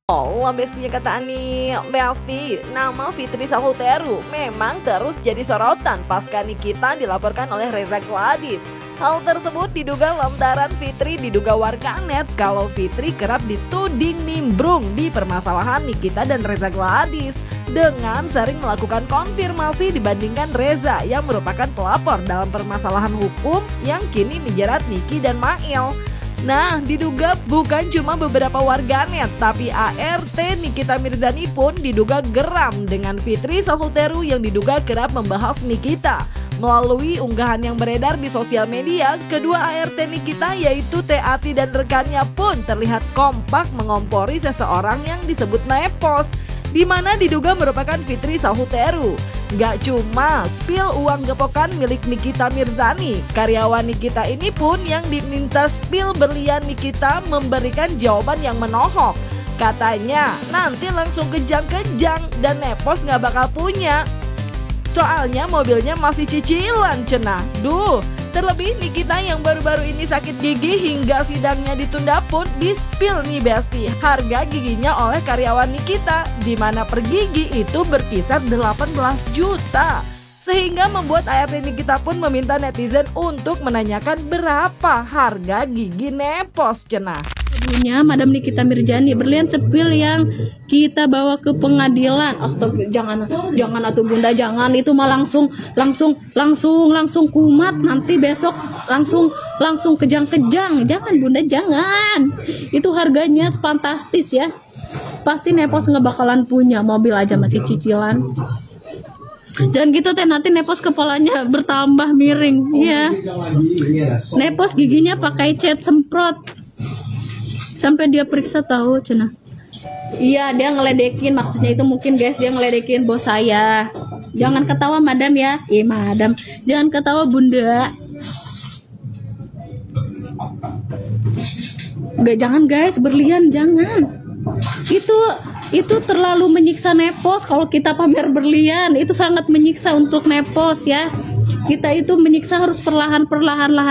Oh, bestinya kata Ani, Besti, nama Fitri Salhuteru memang terus jadi sorotan pasca Nikita dilaporkan oleh Reza Gladys. Hal tersebut diduga lantaran Fitri diduga warganet kalau Fitri kerap dituding nimbrung di permasalahan Nikita dan Reza Gladys dengan sering melakukan konfirmasi dibandingkan Reza yang merupakan pelapor dalam permasalahan hukum yang kini menjerat Niki dan Mail. Nah, diduga bukan cuma beberapa warganet, tapi ART Nikita Mirzani pun diduga geram dengan Fitri Salhuteru yang diduga kerap membahas Nikita. Melalui unggahan yang beredar di sosial media, kedua ART Nikita yaitu Teati dan rekannya pun terlihat kompak mengompori seseorang yang disebut Nepos, di mana diduga merupakan Fitri Salhuteru. Gak cuma spill uang gepokan milik Nikita Mirzani, karyawan Nikita ini pun yang diminta spill berlian Nikita memberikan jawaban yang menohok. Katanya nanti langsung kejang-kejang dan Nepos gak bakal punya. Soalnya mobilnya masih cicilan cenah. Duh, terlebih Nikita yang baru-baru ini sakit gigi hingga sidangnya ditunda pun di-spill nih Besti harga giginya oleh karyawan Nikita, di mana per gigi itu berkisar 18 juta. Sehingga membuat ART Nikita pun meminta netizen untuk menanyakan berapa harga gigi Nepos cenah. Punya Madam Nikita Mirzani berlian sepil yang kita bawa ke pengadilan. Astaga, jangan atuh Bunda, jangan, itu mah langsung kumat, nanti besok langsung kejang-kejang. Jangan Bunda, jangan. Itu harganya fantastis ya. Pasti Nepos nggak bakalan punya, mobil aja masih cicilan. Dan gitu teh nanti Nepos kepalanya bertambah miring ya. Nepos giginya pakai cat semprot. Sampai dia periksa tahu cenah. Iya, dia ngeledekin, maksudnya itu mungkin guys, dia ngeledekin bos saya. Jangan ketawa Madam ya. Madam, jangan ketawa Bunda. Gak, jangan guys, berlian jangan. Itu terlalu menyiksa Nepos kalau kita pamer berlian. Itu sangat menyiksa untuk Nepos ya. Kita itu menyiksa harus perlahan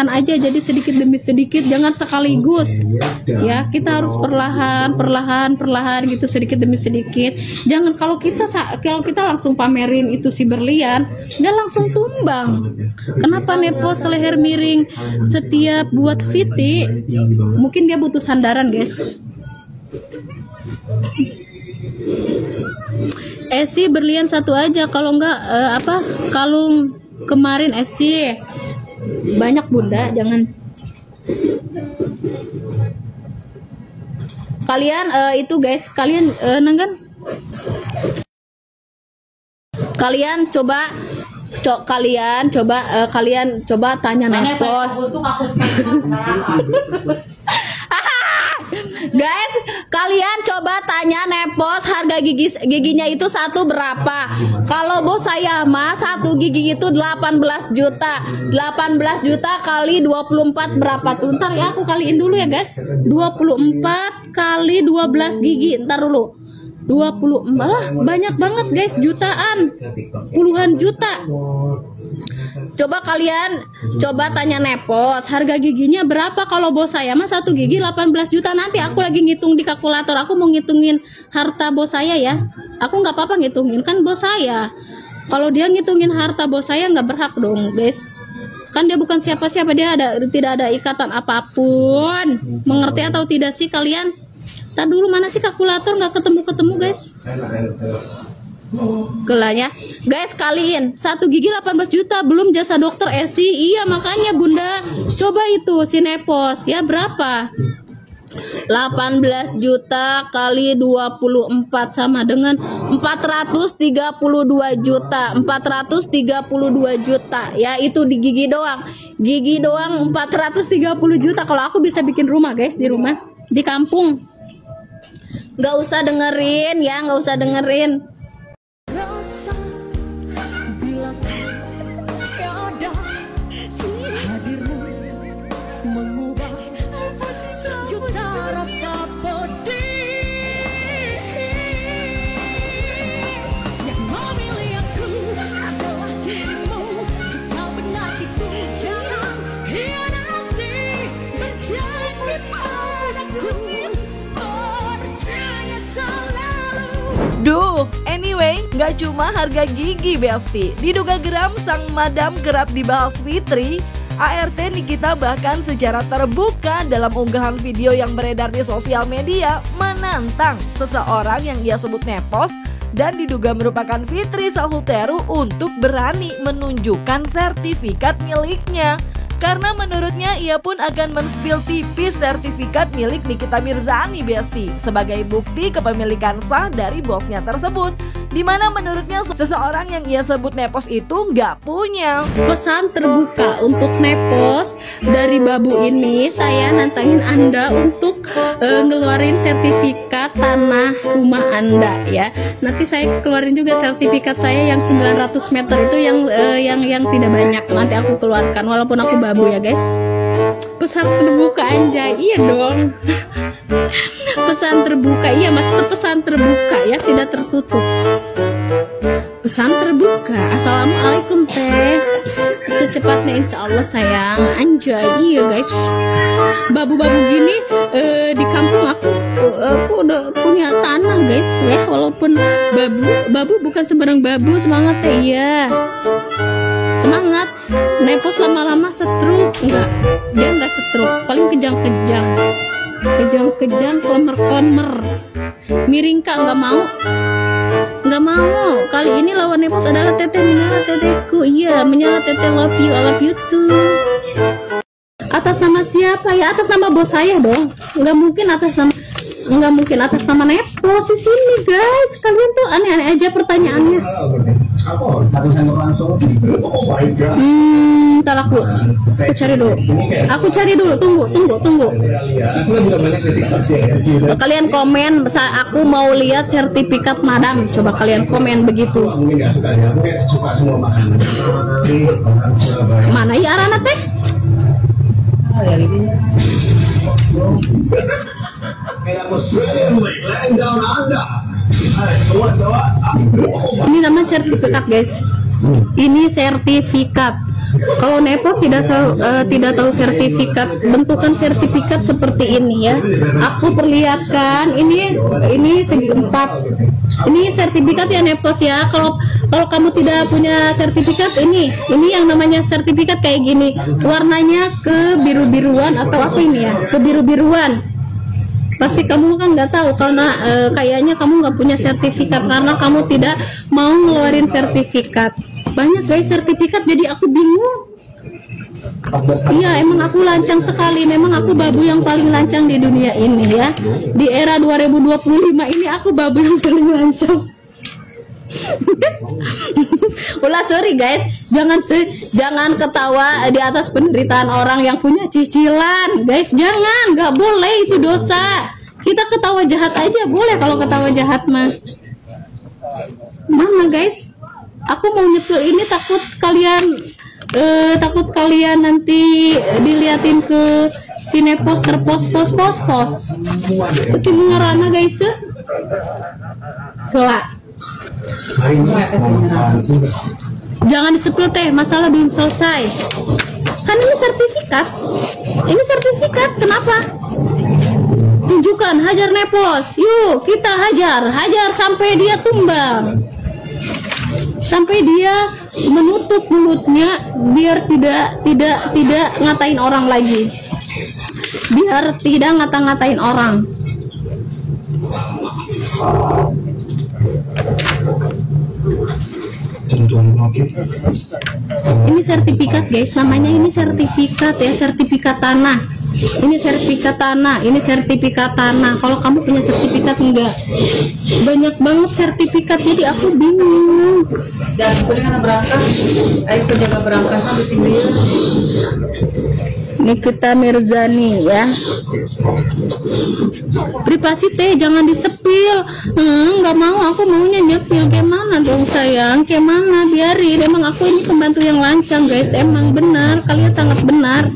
aja, jadi sedikit demi sedikit, jangan sekaligus ya. Kita harus perlahan gitu, sedikit demi sedikit. Jangan kalau kita langsung pamerin itu si berlian, dia langsung tumbang. Kenapa Nepos leher miring setiap buat Fiti? Mungkin dia butuh sandaran guys. Esi berlian satu aja, kalau enggak kalung kemarin Esi banyak Bunda, jangan. Kalian itu guys, kalian nanggan. Kalian coba tanya Nepos. Guys, kalian coba tanya Nepos harga giginya itu satu berapa. Kalau bos saya mah satu gigi itu 18 juta. 18 juta kali 24 berapa tuh? Ntar ya aku kaliin dulu ya guys. 24 kali 12 gigi. Ntar dulu. 24, banyak banget guys, jutaan, puluhan juta. Coba kalian tanya Nepos harga giginya berapa. Kalau bos saya mah satu gigi 18 juta. Nanti aku lagi ngitung di kalkulator, aku mau ngitungin harta bos saya ya. Aku nggak apa-apa ngitungin, kan bos saya. Kalau dia ngitungin harta bos saya nggak berhak dong guys, kan dia bukan siapa-siapa, dia tidak ada ikatan apapun. Mengerti atau tidak sih kalian? Tadi dulu mana sih kalkulator, nggak ketemu guys. Kelanya guys, kaliin satu gigi 18 juta belum jasa dokter Esi. Iya makanya Bunda, coba itu si Nepos ya berapa. 18 juta kali 24 sama dengan 432 juta. 432 juta ya, itu di gigi doang 430 juta. Kalau aku bisa bikin rumah guys, di rumah di kampung. Nggak usah dengerin ya, nggak usah dengerin. Percaya Gak cuma harga gigi Besti, diduga geram sang madam kerap dibahas Fitri. ART Nikita bahkan secara terbuka dalam unggahan video yang beredar di sosial media menantang seseorang yang ia sebut nepos dan diduga merupakan Fitri Salhuteru untuk berani menunjukkan sertifikat miliknya. Karena menurutnya ia pun akan men-spill tipis sertifikat milik Nikita Mirzani Besti sebagai bukti kepemilikan sah dari bosnya tersebut, dimana menurutnya seseorang yang ia sebut nepos itu nggak punya. Pesan terbuka untuk nepos dari Babu ini, saya nantangin Anda untuk ngeluarin sertifikat tanah rumah Anda ya. Nanti saya keluarin juga sertifikat saya yang 900 meter itu yang tidak banyak. Nanti aku keluarkan walaupun aku Babu ya guys. Pesan terbuka anjay, iya dong. Pesan terbuka, iya maksudnya pesan terbuka ya, tidak tertutup. Pesan terbuka, assalamualaikum teh. Secepatnya insya Allah sayang, anjay, iya guys. Babu-babu gini di kampung aku udah punya tanah guys ya, walaupun babu bukan sembarang babu. Semangat teh ya, semangat. Nepos lama-lama setruk, enggak, dia enggak setruk, paling kejang-kejang, klemer-klemer. Miringka enggak mau. Kali ini lawan nepos adalah Teteh Menyala Tetehku. Iya, Menyala Teteh, love you, I love you too. Atas nama siapa ya? Atas nama bos saya dong. Enggak mungkin atas nama nepos di sini guys. Kalian tuh aneh-aneh aja pertanyaannya. Satu sendok langsung. Oh my god. Ntar aku cari dulu. Tunggu. Kalian komen, aku mau lihat sertifikat madam. Coba kalian komen begitu. Mana ya Arana teh? Ini namanya sertifikat guys. Ini sertifikat. Kalau nepos tidak tahu sertifikat, bentukan sertifikat seperti ini ya. Aku perlihatkan ini segi 4. Ini sertifikat ya nepos ya. Kalau kamu tidak punya sertifikat, ini yang namanya sertifikat kayak gini. Warnanya kebiru-biruan atau apa ini ya? Kebiru-biruan. Pasti kamu kan nggak tahu karena kayaknya kamu nggak punya sertifikat karena kamu tidak mau ngeluarin sertifikat. Banyak guys sertifikat, jadi aku bingung. Iya, emang aku lancang sekali. Memang aku babu yang paling lancang di dunia ini ya. Di era 2025 ini aku babu yang paling lancang. Ulah sorry guys, jangan ketawa di atas penderitaan orang yang punya cicilan guys. Jangan, nggak boleh, itu dosa. Kita ketawa jahat aja boleh kalau ketawa jahat mah. Mana guys? Aku mau nyetel ini takut kalian nanti diliatin ke sinepos terpos. Itu ngarana guys. Coba. Jangan disepil teh, masalah belum selesai. Kan ini sertifikat. Kenapa? Tunjukkan, hajar nepos. Yuk kita hajar sampai dia tumbang. Sampai dia menutup mulutnya biar tidak ngatain orang lagi. Biar tidak ngata-ngatain orang. Ini sertifikat guys, namanya ini sertifikat ya, sertifikat tanah. Ini sertifikat tanah. Kalau kamu punya sertifikat enggak? Banyak banget sertifikat, jadi aku bingung. Dan kuliah berangkat, ayo jaga berangkat habis ini. Nikita Mirzani ya. Privasi teh jangan disepil. Nggak mau, aku maunya nyepil. Kayak mana dong sayang? Kayak mana? Biarin. Emang aku ini pembantu yang lancang guys. Emang benar, kalian sangat benar.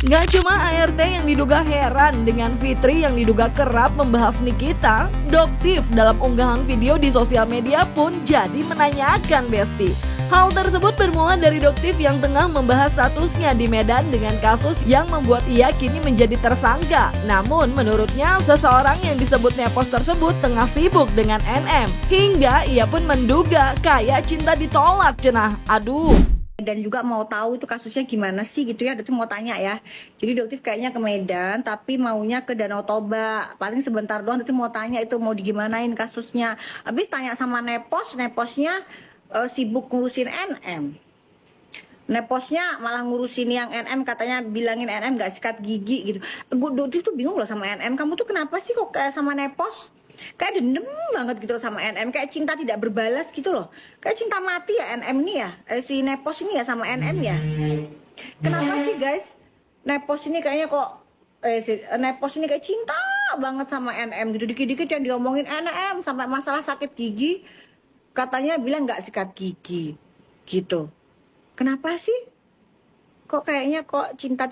Gak cuma ART yang diduga heran dengan Fitri yang diduga kerap membahas Nikita, Doktif dalam unggahan video di sosial media pun jadi menanyakan Besti. Hal tersebut bermula dari Doktif yang tengah membahas statusnya di Medan dengan kasus yang membuat ia kini menjadi tersangka. Namun menurutnya seseorang yang disebut nepos tersebut tengah sibuk dengan NM. Hingga ia pun menduga kayak cinta ditolak cenah. Aduh. Dan juga mau tahu itu kasusnya gimana sih gitu ya, Doktif mau tanya ya. Jadi Doktif kayaknya ke Medan tapi maunya ke Danau Toba. Paling sebentar doang, Doktif mau tanya itu mau digimanain kasusnya. Habis tanya sama neposnya sibuk ngurusin NM. Neposnya malah ngurusin yang NM, katanya bilangin NM gak sikat gigi gitu. Gue Doktif tuh bingung loh sama NM. Kamu tuh kenapa sih kok kayak sama nepos? Kayak dendam banget gitu loh sama NM, kayak cinta tidak berbalas gitu loh. Kayak cinta mati ya NM nih ya, si nepos ini ya sama NM ya. Kenapa sih guys? Nepos ini kayaknya kok si nepos ini kayak cinta banget sama NM gitu. Dikit-dikit yang diomongin NM sampai masalah sakit gigi. Katanya bilang nggak sikat gigi gitu. Kenapa sih? Kok kayaknya kok cinta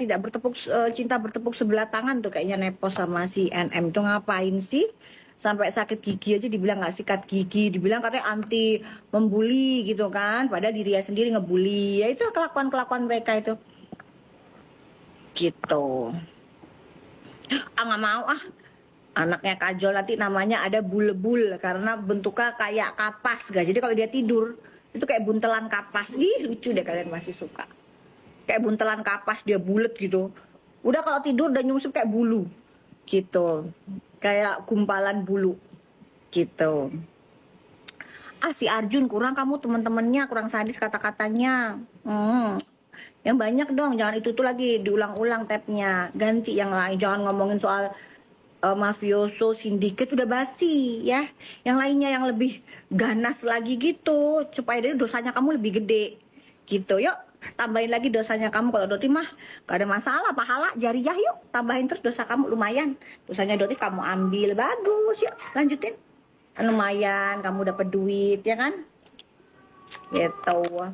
bertepuk sebelah tangan tuh kayaknya nepos sama si NM tuh ngapain sih? Sampai sakit gigi aja dibilang nggak sikat gigi, dibilang katanya anti membuli gitu kan, padahal dirinya sendiri ngebully. Ya itu kelakuan mereka itu. Gitu. Nggak mau ah. Anaknya Kajol nanti namanya ada Bulebul karena bentuknya kayak kapas guys. Jadi kalau dia tidur itu kayak buntelan kapas. Ih lucu deh, kalian masih suka. Kayak buntelan kapas, dia bulet gitu. Udah kalau tidur udah nyungsep kayak bulu gitu. Kayak gumpalan bulu gitu. Si Arjun kurang, kamu temen-temennya kurang sadis kata-katanya. Yang banyak dong, jangan itu tuh lagi diulang-ulang tabnya. Ganti yang lain, jangan ngomongin soal mafioso, sindiket udah basi ya. Yang lainnya yang lebih ganas lagi gitu, supaya dari dosanya kamu lebih gede gitu. Yuk tambahin lagi dosanya kamu. Kalau Dotif mah gak ada masalah, pahala jariah, yuk tambahin terus dosa kamu. Lumayan dosanya Dotif kamu ambil, bagus, yuk lanjutin. Lumayan kamu dapat duit ya kan gitu.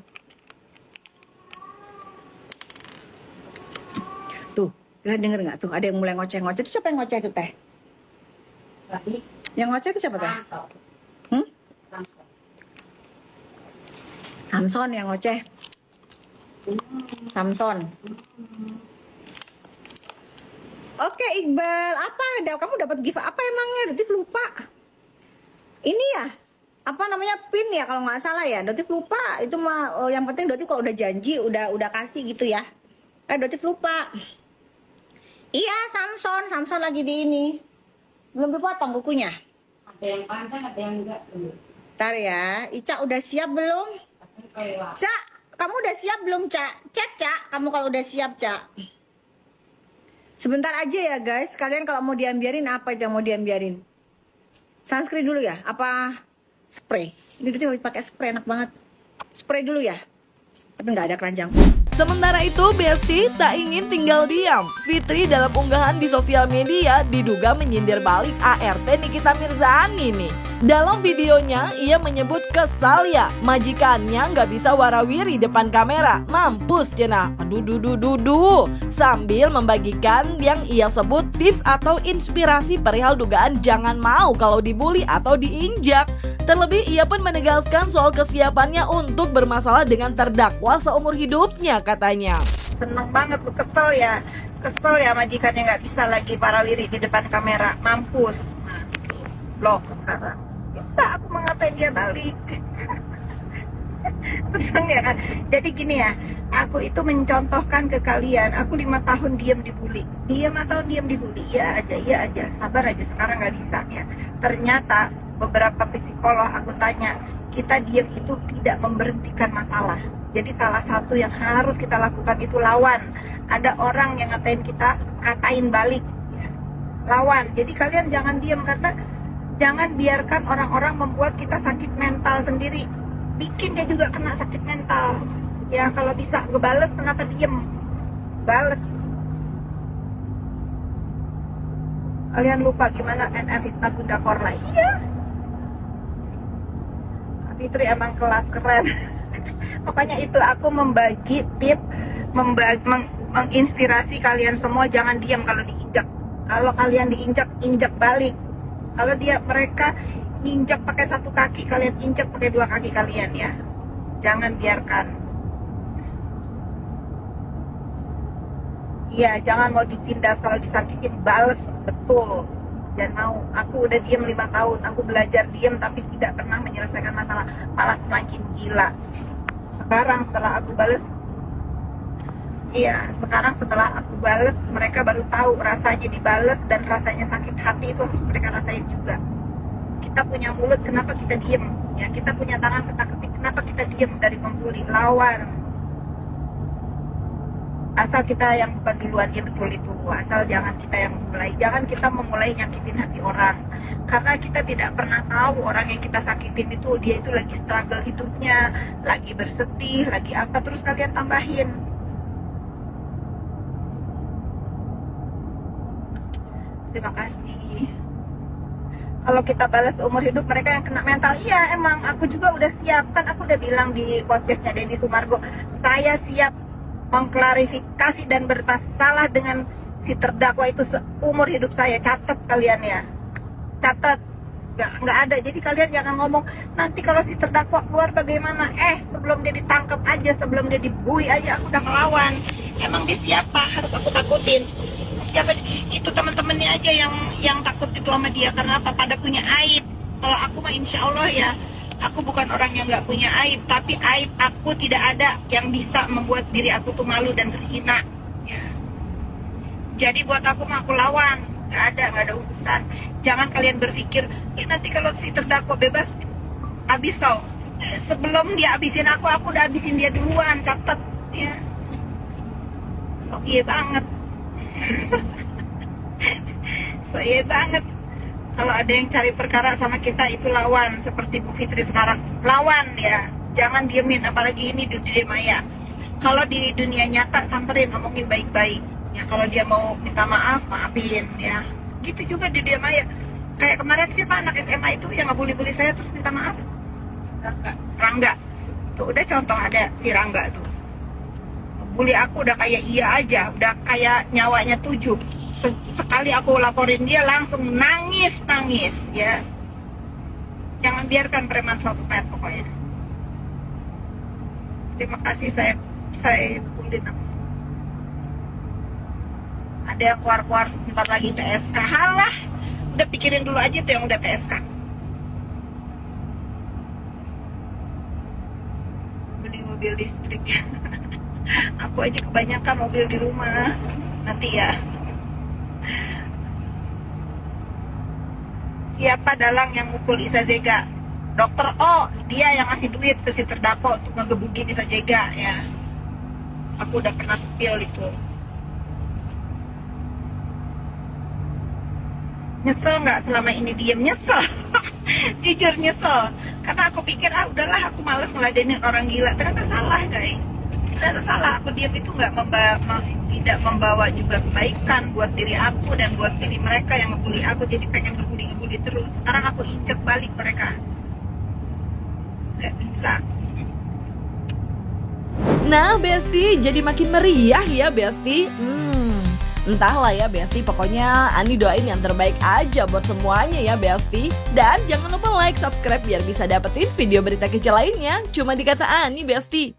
Tuh kalian denger nggak tuh ada yang mulai ngoceh-ngoceh. Itu siapa yang ngoceh tuh teh? Yang ngoceh itu siapa teh? Samson yang ngoceh. Samson. Oke Iqbal, apa kamu dapat gift apa emangnya? Dotif lupa. Ini ya, apa namanya pin ya kalau nggak salah ya. Dotif lupa. Itu mah yang penting Dotif kalau udah janji udah kasih gitu ya. Dotif lupa. Iya Samson lagi di ini. Belum dipotong kukunya. Ada yang panjang, ada yang enggak. Ntar ya, Ica udah siap belum? Cak, kamu udah siap belum Cak? Cak, kamu kalau udah siap Cak. Sebentar aja ya guys, kalian kalau mau diambiarin apa aja mau diambiarin? Sunscreen dulu ya? Apa spray? Ini dia pakai spray enak banget. Spray dulu ya? Tapi nggak ada keranjang. Sementara itu, Besti tak ingin tinggal diam. Fitri dalam unggahan di sosial media diduga menyindir balik ART Nikita Mirzani nih. Dalam videonya, ia menyebut kesal ya, majikannya nggak bisa warawiri depan kamera. Mampus cenah, aduh. Sambil membagikan yang ia sebut tips atau inspirasi perihal dugaan jangan mau kalau dibully atau diinjak. Terlebih ia pun menegaskan soal kesiapannya untuk bermasalah dengan terdakwa seumur hidupnya katanya. Seneng banget tuh, kesel ya majikannya nggak bisa lagi warawiri di depan kamera. Mampus. Blok sekarang. Bisa aku mengatain dia balik. Seneng ya kan. Jadi gini ya, aku itu mencontohkan ke kalian. Aku 5 tahun diam dibully. 5 tahun diam dibully. Iya aja. Sabar aja, sekarang nggak bisa ya. Ternyata beberapa psikolog aku tanya, kita diam itu tidak memberhentikan masalah. Jadi salah satu yang harus kita lakukan itu lawan. Ada orang yang ngatain kita, katain balik. Lawan. Jadi kalian jangan diam, karena jangan biarkan orang-orang membuat kita sakit mental sendiri. Bikin dia juga kena sakit mental. Ya kalau bisa ngebales, kenapa diem? Bales. Kalian lupa gimana NF fitnah Bunda Korla? Iya. Fitri emang kelas keren. Pokoknya itu aku membagi tips, menginspirasi kalian semua, jangan diam kalau diinjak. Kalau kalian diinjak, injak balik. Kalau mereka injak pakai 1 kaki, kalian injak pakai 2 kaki kalian ya. Jangan biarkan. Iya, jangan mau ditindas, kalau disakitin bales, betul. Jangan mau. Aku udah diem 5 tahun, aku belajar diem tapi tidak pernah menyelesaikan masalah, malah semakin gila. Sekarang setelah aku bales, iya, sekarang setelah aku bales, mereka baru tahu rasanya dibales dan rasanya sakit hati itu harus mereka rasain juga. Kita punya mulut, kenapa kita diem? Ya, kita punya tangan ketak-ketik, kenapa kita diem dari membuli? Lawan. Asal kita yang bukan duluan, ya betul itu. Asal jangan kita yang memulai. Jangan kita memulai nyakitin hati orang. Karena kita tidak pernah tahu orang yang kita sakitin itu, dia itu lagi struggle hidupnya, lagi bersedih, lagi apa, terus kalian tambahin. Terima kasih. Kalau kita balas umur hidup mereka yang kena mental, iya emang aku juga udah siap. Kan aku udah bilang di podcastnya Denny Sumargo, saya siap mengklarifikasi dan bermasalah dengan si terdakwa itu seumur hidup saya. Catat kalian ya, catat. Nggak ada. Jadi kalian jangan ngomong nanti kalau si terdakwa keluar bagaimana. Sebelum dia ditangkap aja, sebelum dia dibui aja aku udah melawan. Emang dia siapa harus aku takutin? Siapa itu? Teman-temannya aja yang takut itu sama dia. Karena apa? Pada punya aib. Kalau aku mah insya Allah ya, aku bukan orang yang nggak punya aib, tapi aib aku tidak ada yang bisa membuat diri aku tuh malu dan terhina. Ya. Jadi buat aku mah aku lawan, nggak ada urusan. Jangan kalian berpikir, nanti kalau si terdakwa bebas, habis kau. Sebelum dia habisin aku udah habisin dia duluan, catat ya. Sok iya banget. Sok iya banget. Kalau ada yang cari perkara sama kita itu lawan, seperti Bu Fitri sekarang, lawan ya, jangan diemin, apalagi ini di dunia maya. Kalau di dunia nyata samperin, ngomongin baik-baik ya. Kalau dia mau minta maaf, maafin ya. Gitu juga di dunia maya. Kayak kemarin siapa anak SMA itu yang ngebully-bully saya terus minta maaf? Rangga. Tuh udah contoh ada si Rangga tuh. Bully aku udah kayak iya aja, udah kayak nyawanya 7. Sekali aku laporin dia langsung nangis ya. Jangan biarkan preman sosmed pokoknya. Terima kasih, saya kulit. Ada yang keluar sebentar lagi TSK. Halah, udah pikirin dulu aja tuh yang udah TSK. Beli mobil listrik. Aku aja kebanyakan mobil di rumah. Nanti ya. Siapa dalang yang mukul Isa Zega? Dokter O, dia yang ngasih duit ke si terdakwa untuk ngegebukin Isa Zega ya. Aku udah pernah spill itu. Nyesel nggak selama ini diem? Nyesel. Jujur nyesel. Karena aku pikir udahlah, aku males ngeladenin orang gila. Ternyata salah guys. Ternyata salah, aku diam itu tidak membawa juga kebaikan buat diri aku dan buat diri mereka yang ngebully aku. Jadi pengen ngebully terus. Sekarang aku injek balik mereka. Gak bisa. Nah Besti, jadi makin meriah ya Besti. Entahlah ya Besti, pokoknya Ani doain yang terbaik aja buat semuanya ya Besti. Dan jangan lupa like, subscribe biar bisa dapetin video berita kecil lainnya. Cuma di Kata Ani Besti.